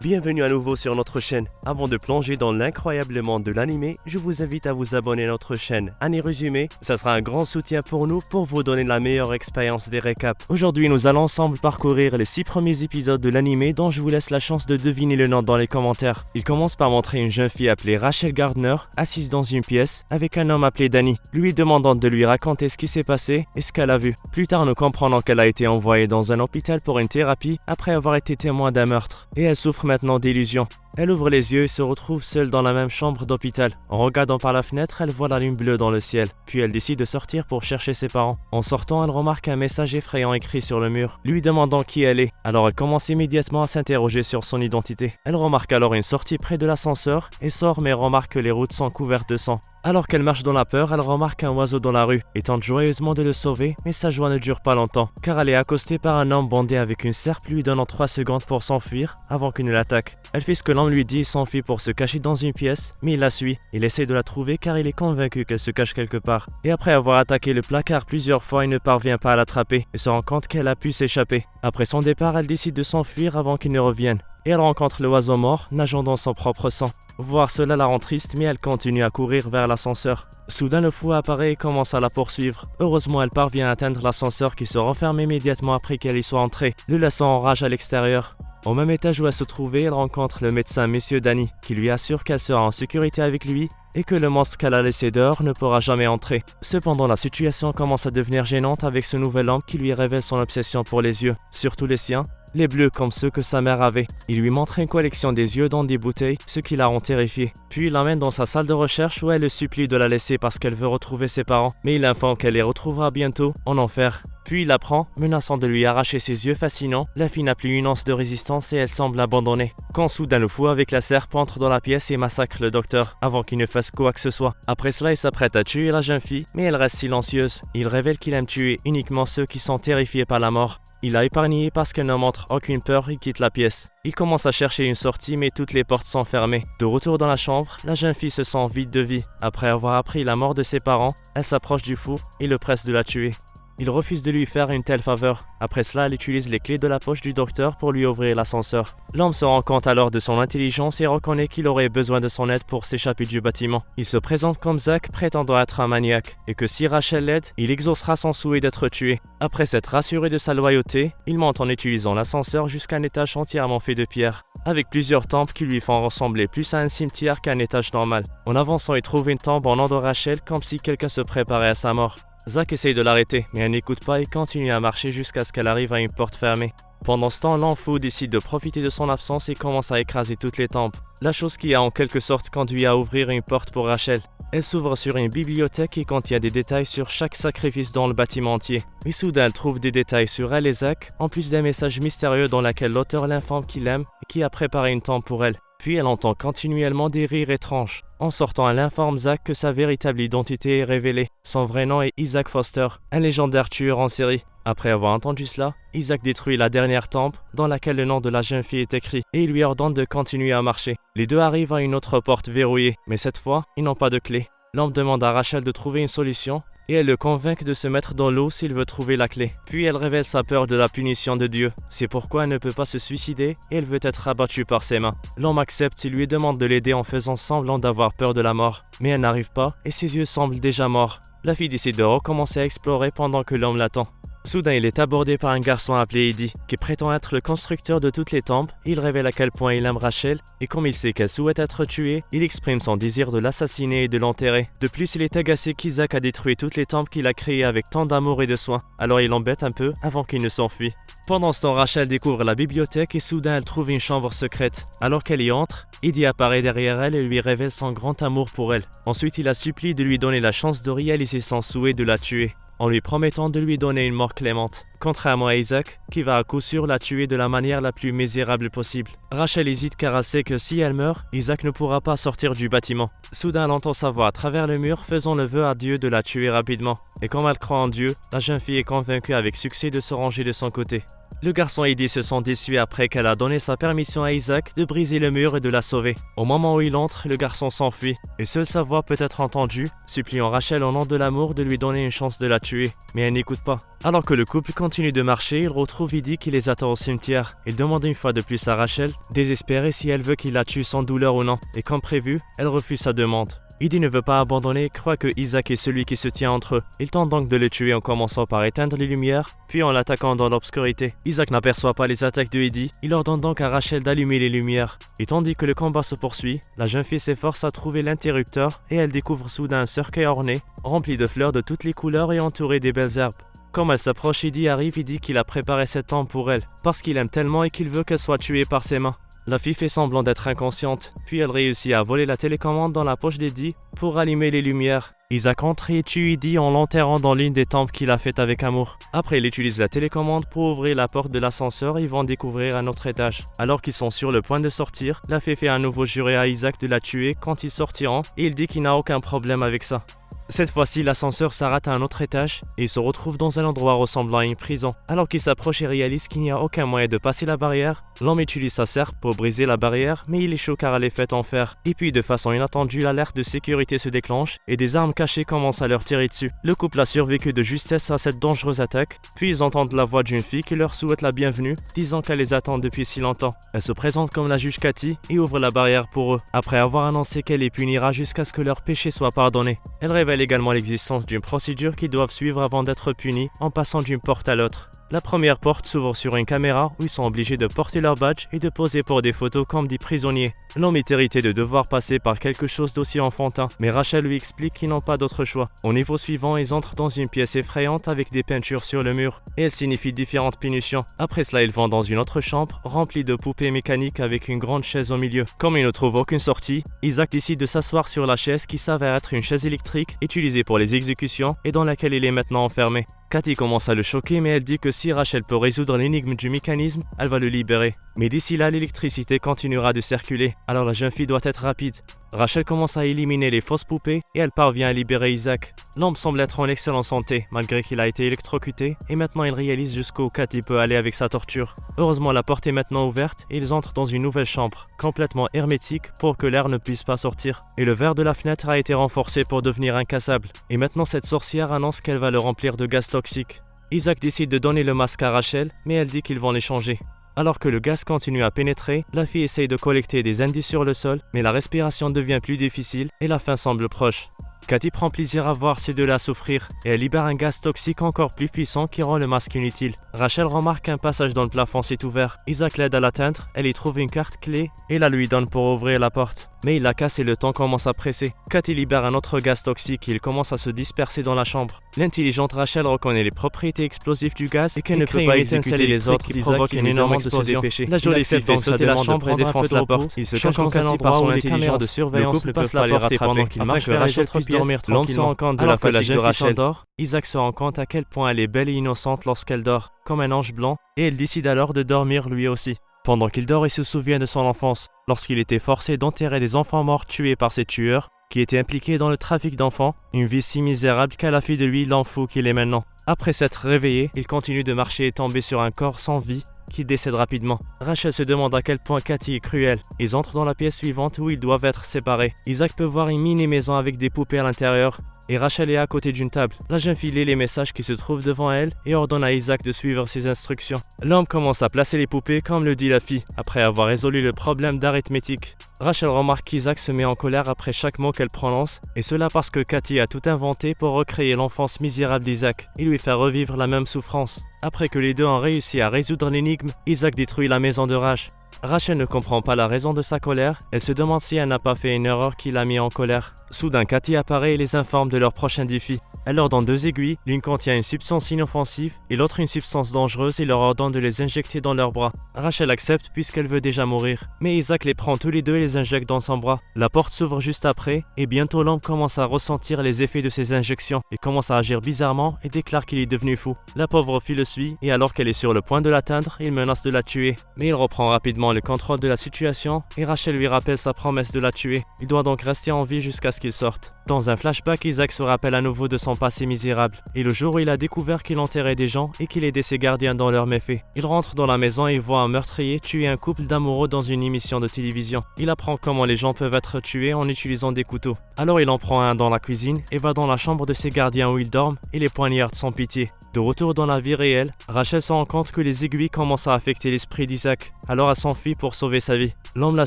Bienvenue à nouveau sur notre chaîne. Avant de plonger dans l'incroyable monde de l'anime, je vous invite à vous abonner à notre chaîne. Année résumé, ça sera un grand soutien pour nous pour vous donner la meilleure expérience des récaps. Aujourd'hui, nous allons ensemble parcourir les 6 premiers épisodes de l'anime dont je vous laisse la chance de deviner le nom dans les commentaires. Il commence par montrer une jeune fille appelée Rachel Gardner, assise dans une pièce avec un homme appelé Danny, lui demandant de lui raconter ce qui s'est passé et ce qu'elle a vu. Plus tard, nous comprenons qu'elle a été envoyée dans un hôpital pour une thérapie après avoir été témoin d'un meurtre. Et elle souffre maintenant d'illusions. Elle ouvre les yeux et se retrouve seule dans la même chambre d'hôpital. En regardant par la fenêtre, elle voit la lune bleue dans le ciel. Puis elle décide de sortir pour chercher ses parents. En sortant, elle remarque un message effrayant écrit sur le mur, lui demandant qui elle est. Alors elle commence immédiatement à s'interroger sur son identité. Elle remarque alors une sortie près de l'ascenseur et sort mais remarque que les routes sont couvertes de sang. Alors qu'elle marche dans la peur, elle remarque un oiseau dans la rue et tente joyeusement de le sauver, mais sa joie ne dure pas longtemps, car elle est accostée par un homme bandé avec une serpe lui donnant 3 secondes pour s'enfuir avant qu'il ne l'attaque. Elle fait ce que l'homme lui dit et s'enfuit pour se cacher dans une pièce, mais il la suit. Il essaie de la trouver car il est convaincu qu'elle se cache quelque part. Et après avoir attaqué le placard plusieurs fois, il ne parvient pas à l'attraper et se rend compte qu'elle a pu s'échapper. Après son départ, elle décide de s'enfuir avant qu'il ne revienne. Et elle rencontre l'oiseau mort nageant dans son propre sang. Voir cela la rend triste, mais elle continue à courir vers l'ascenseur. Soudain, le fou apparaît et commence à la poursuivre. Heureusement, elle parvient à atteindre l'ascenseur qui se referme immédiatement après qu'elle y soit entrée, le laissant en rage à l'extérieur. Au même étage où elle se trouvait, elle rencontre le médecin Monsieur Danny, qui lui assure qu'elle sera en sécurité avec lui et que le monstre qu'elle a laissé dehors ne pourra jamais entrer. Cependant, la situation commence à devenir gênante avec ce nouvel homme qui lui révèle son obsession pour les yeux, surtout les siens, les bleus comme ceux que sa mère avait. Il lui montre une collection des yeux dans des bouteilles, ce qui la rend terrifiée. Puis il l'emmène dans sa salle de recherche où elle le supplie de la laisser parce qu'elle veut retrouver ses parents, mais il informe qu'elle les retrouvera bientôt en enfer. Puis il la prend, menaçant de lui arracher ses yeux fascinants. La fille n'a plus une once de résistance et elle semble abandonnée. Quand soudain le fou avec la serpe entre dans la pièce et massacre le docteur avant qu'il ne fasse quoi que ce soit. Après cela, il s'apprête à tuer la jeune fille, mais elle reste silencieuse. Il révèle qu'il aime tuer uniquement ceux qui sont terrifiés par la mort. Il l'a épargnée parce qu'elle ne montre aucune peur et quitte la pièce. Il commence à chercher une sortie mais toutes les portes sont fermées. De retour dans la chambre, la jeune fille se sent vide de vie. Après avoir appris la mort de ses parents, elle s'approche du fou et le presse de la tuer. Il refuse de lui faire une telle faveur. Après cela, elle utilise les clés de la poche du docteur pour lui ouvrir l'ascenseur. L'homme se rend compte alors de son intelligence et reconnaît qu'il aurait besoin de son aide pour s'échapper du bâtiment. Il se présente comme Zack, prétendant être un maniaque, et que si Rachel l'aide, il exaucera son souhait d'être tué. Après s'être rassuré de sa loyauté, il monte en utilisant l'ascenseur jusqu'à un étage entièrement fait de pierre, avec plusieurs temples qui lui font ressembler plus à un cimetière qu'à un étage normal. En avançant, il trouve une tombe en nom de Rachel comme si quelqu'un se préparait à sa mort. Zack essaye de l'arrêter, mais elle n'écoute pas et continue à marcher jusqu'à ce qu'elle arrive à une porte fermée. Pendant ce temps, l'homme fou décide de profiter de son absence et commence à écraser toutes les tempes. La chose qui a en quelque sorte conduit à ouvrir une porte pour Rachel. Elle s'ouvre sur une bibliothèque qui contient des détails sur chaque sacrifice dans le bâtiment entier. Mais soudain, elle trouve des détails sur elle et Zack, en plus d'un message mystérieux dans lequel l'auteur l'informe qu'il l'aime et qui a préparé une tombe pour elle. Puis elle entend continuellement des rires étranges. En sortant, elle informe Zack que sa véritable identité est révélée. Son vrai nom est Isaac Foster, un légendaire tueur en série. Après avoir entendu cela, Isaac détruit la dernière tombe dans laquelle le nom de la jeune fille est écrit et il lui ordonne de continuer à marcher. Les deux arrivent à une autre porte verrouillée, mais cette fois, ils n'ont pas de clé. L'homme demande à Rachel de trouver une solution et elle le convainc de se mettre dans l'eau s'il veut trouver la clé. Puis elle révèle sa peur de la punition de Dieu. C'est pourquoi elle ne peut pas se suicider et elle veut être abattue par ses mains. L'homme accepte et lui demande de l'aider en faisant semblant d'avoir peur de la mort. Mais elle n'arrive pas et ses yeux semblent déjà morts. La fille décide de recommencer à explorer pendant que l'homme l'attend. Soudain, il est abordé par un garçon appelé Eddie, qui prétend être le constructeur de toutes les temples. Il révèle à quel point il aime Rachel, et comme il sait qu'elle souhaite être tuée, il exprime son désir de l'assassiner et de l'enterrer. De plus, il est agacé qu'Isaac a détruit toutes les temples qu'il a créées avec tant d'amour et de soin, alors il l'embête un peu avant qu'il ne s'enfuit. Pendant ce temps, Rachel découvre la bibliothèque et soudain elle trouve une chambre secrète. Alors qu'elle y entre, Eddie apparaît derrière elle et lui révèle son grand amour pour elle. Ensuite, il la supplie de lui donner la chance de réaliser son souhait de la tuer, en lui promettant de lui donner une mort clémente, contrairement à Isaac, qui va à coup sûr la tuer de la manière la plus misérable possible. Rachel hésite car elle sait que si elle meurt, Isaac ne pourra pas sortir du bâtiment. Soudain, elle entend sa voix à travers le mur, faisant le vœu à Dieu de la tuer rapidement. Et comme elle croit en Dieu, la jeune fille est convaincue avec succès de se ranger de son côté. Le garçon et Eddie se sont déçus après qu'elle a donné sa permission à Isaac de briser le mur et de la sauver. Au moment où il entre, le garçon s'enfuit et seule sa voix peut être entendue, suppliant Rachel au nom de l'amour de lui donner une chance de la tuer, mais elle n'écoute pas. Alors que le couple continue de marcher, il retrouve Eddie qui les attend au cimetière. Il demande une fois de plus à Rachel, désespérée si elle veut qu'il la tue sans douleur ou non, et comme prévu, elle refuse sa demande. Eddie ne veut pas abandonner et croit que Isaac est celui qui se tient entre eux. Il tente donc de le tuer en commençant par éteindre les lumières, puis en l'attaquant dans l'obscurité. Isaac n'aperçoit pas les attaques de Eddie, il ordonne donc à Rachel d'allumer les lumières. Et tandis que le combat se poursuit, la jeune fille s'efforce à trouver l'interrupteur et elle découvre soudain un cercueil orné, rempli de fleurs de toutes les couleurs et entouré des belles herbes. Comme elle s'approche, Eddie arrive et dit qu'il a préparé cette tombe pour elle, parce qu'il aime tellement et qu'il veut qu'elle soit tuée par ses mains. La fille fait semblant d'être inconsciente, puis elle réussit à voler la télécommande dans la poche d'Eddie pour allumer les lumières. Isaac entre et tue Eddie en l'enterrant dans l'une des tombes qu'il a faites avec amour. Après, il utilise la télécommande pour ouvrir la porte de l'ascenseur et ils vont découvrir un autre étage. Alors qu'ils sont sur le point de sortir, la fée fait à nouveau jurer à Isaac de la tuer quand ils sortiront et il dit qu'il n'a aucun problème avec ça. Cette fois-ci, l'ascenseur s'arrête à un autre étage et il se retrouve dans un endroit ressemblant à une prison. Alors qu'il s'approche et réalise qu'il n'y a aucun moyen de passer la barrière, l'homme utilise sa serpe pour briser la barrière, mais il échoue car elle est faite en fer. Et puis, de façon inattendue, l'alerte de sécurité se déclenche et des armes cachées commencent à leur tirer dessus. Le couple a survécu de justesse à cette dangereuse attaque, puis ils entendent la voix d'une fille qui leur souhaite la bienvenue, disant qu'elle les attend depuis si longtemps. Elle se présente comme la juge Cathy et ouvre la barrière pour eux, après avoir annoncé qu'elle les punira jusqu'à ce que leurs péchés soient pardonnés. Elle révèle également l'existence d'une procédure qu'ils doivent suivre avant d'être punis en passant d'une porte à l'autre. La première porte s'ouvre sur une caméra où ils sont obligés de porter leur badge et de poser pour des photos comme des prisonniers. L'homme est irrité de devoir passer par quelque chose d'aussi enfantin, mais Rachel lui explique qu'ils n'ont pas d'autre choix. Au niveau suivant, ils entrent dans une pièce effrayante avec des peintures sur le mur, et elles signifient différentes punitions. Après cela, ils vont dans une autre chambre, remplie de poupées mécaniques avec une grande chaise au milieu. Comme ils ne trouvent aucune sortie, Isaac décide de s'asseoir sur la chaise qui s'avère être une chaise électrique utilisée pour les exécutions et dans laquelle il est maintenant enfermé. Cathy commence à le choquer mais elle dit que si Rachel peut résoudre l'énigme du mécanisme, elle va le libérer. Mais d'ici là, l'électricité continuera de circuler, alors la jeune fille doit être rapide. Rachel commence à éliminer les fausses poupées et elle parvient à libérer Isaac. L'homme semble être en excellente santé malgré qu'il a été électrocuté et maintenant il réalise jusqu'où Cathy peut aller avec sa torture. Heureusement, la porte est maintenant ouverte et ils entrent dans une nouvelle chambre, complètement hermétique pour que l'air ne puisse pas sortir. Et le verre de la fenêtre a été renforcé pour devenir incassable. Et maintenant cette sorcière annonce qu'elle va le remplir de gaz toxique. Isaac décide de donner le masque à Rachel, mais elle dit qu'ils vont l'échanger. Alors que le gaz continue à pénétrer, la fille essaye de collecter des indices sur le sol, mais la respiration devient plus difficile et la fin semble proche. Cathy prend plaisir à voir ces deux-là souffrir et elle libère un gaz toxique encore plus puissant qui rend le masque inutile. Rachel remarque qu'un passage dans le plafond s'est ouvert. Isaac l'aide à l'atteindre, elle y trouve une carte clé et la lui donne pour ouvrir la porte. Mais il la casse et le temps commence à presser. Cathy libère un autre gaz toxique et il commence à se disperser dans la chambre. L'intelligente Rachel reconnaît les propriétés explosives du gaz et qu'elle ne peut pas exécuter les autres qui provoquent une énorme explosion. La jolie fille fait sauter la chambre et défonce la porte. Il se cache dans un endroit où les caméras de surveillance ne peuvent pas les rattraper pendant qu'il marche vers Rachel puisse dormir tranquillement. Se rend compte de la fatigue de Rachel. Isaac se rend compte à quel point elle est belle et innocente lorsqu'elle dort, comme un ange blanc, et il décide alors de dormir lui aussi. Pendant qu'il dort, il se souvient de son enfance, lorsqu'il était forcé d'enterrer des enfants morts tués par ses tueurs, qui étaient impliqués dans le trafic d'enfants, une vie si misérable qu'à la fait de lui l'enfant qu'il est maintenant. Après s'être réveillé, il continue de marcher et tomber sur un corps sans vie, qui décède rapidement. Rachel se demande à quel point Cathy est cruelle. Ils entrent dans la pièce suivante où ils doivent être séparés. Isaac peut voir une mini-maison avec des poupées à l'intérieur et Rachel est à côté d'une table. La jeune fille lit les messages qui se trouvent devant elle et ordonne à Isaac de suivre ses instructions. L'homme commence à placer les poupées comme le dit la fille, après avoir résolu le problème d'arithmétique. Rachel remarque qu'Isaac se met en colère après chaque mot qu'elle prononce, et cela parce que Cathy a tout inventé pour recréer l'enfance misérable d'Isaac et lui faire revivre la même souffrance. Après que les deux ont réussi à résoudre l'énigme, Isaac détruit la maison de rage. Rachel ne comprend pas la raison de sa colère, elle se demande si elle n'a pas fait une erreur qui l'a mis en colère. Soudain, Cathy apparaît et les informe de leur prochain défi. Elle leur donne 2 aiguilles, l'une contient une substance inoffensive et l'autre une substance dangereuse et leur ordonne de les injecter dans leurs bras. Rachel accepte puisqu'elle veut déjà mourir, mais Isaac les prend tous les deux et les injecte dans son bras. La porte s'ouvre juste après et bientôt l'homme commence à ressentir les effets de ces injections. Il commence à agir bizarrement et déclare qu'il est devenu fou. La pauvre fille le suit et alors qu'elle est sur le point de l'atteindre, il menace de la tuer. Mais il reprend rapidement le contrôle de la situation et Rachel lui rappelle sa promesse de la tuer. Il doit donc rester en vie jusqu'à ce qu'il sorte. Dans un flashback, Isaac se rappelle à nouveau de son passé misérable et le jour où il a découvert qu'il enterrait des gens et qu'il aidait ses gardiens dans leurs méfaits. Il rentre dans la maison et voit un meurtrier tuer un couple d'amoureux dans une émission de télévision. Il apprend comment les gens peuvent être tués en utilisant des couteaux. Alors il en prend un dans la cuisine et va dans la chambre de ses gardiens où ils dorment et les poignarde sans pitié. De retour dans la vie réelle, Rachel se rend compte que les aiguilles commencent à affecter l'esprit d'Isaac. Alors elle s'enfuit pour sauver sa vie. L'homme la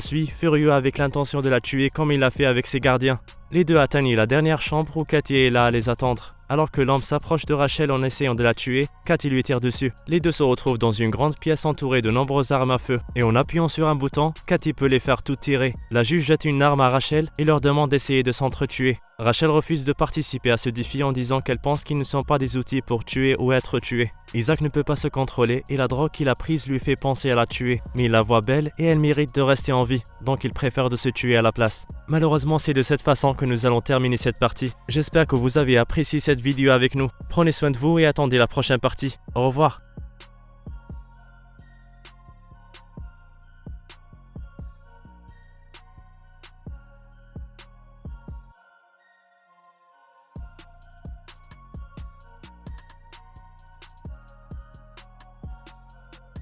suit, furieux avec l'intention de la tuer comme il l'a fait avec ses gardiens. Les deux atteignent la dernière chambre où Cathy est là à les attendre. Alors que l'homme s'approche de Rachel en essayant de la tuer, Cathy lui tire dessus. Les deux se retrouvent dans une grande pièce entourée de nombreuses armes à feu. Et en appuyant sur un bouton, Cathy peut les faire toutes tirer. La juge jette une arme à Rachel et leur demande d'essayer de s'entretuer. Rachel refuse de participer à ce défi en disant qu'elle pense qu'ils ne sont pas des outils pour tuer ou être tués. Isaac ne peut pas se contrôler et la drogue qu'il a prise lui fait penser à la tuer. Mais il la voit belle et elle mérite de rester en vie, donc il préfère de se tuer à la place. Malheureusement, c'est de cette façon que nous allons terminer cette partie. J'espère que vous avez apprécié cette vidéo avec nous. Prenez soin de vous et attendez la prochaine partie. Au revoir.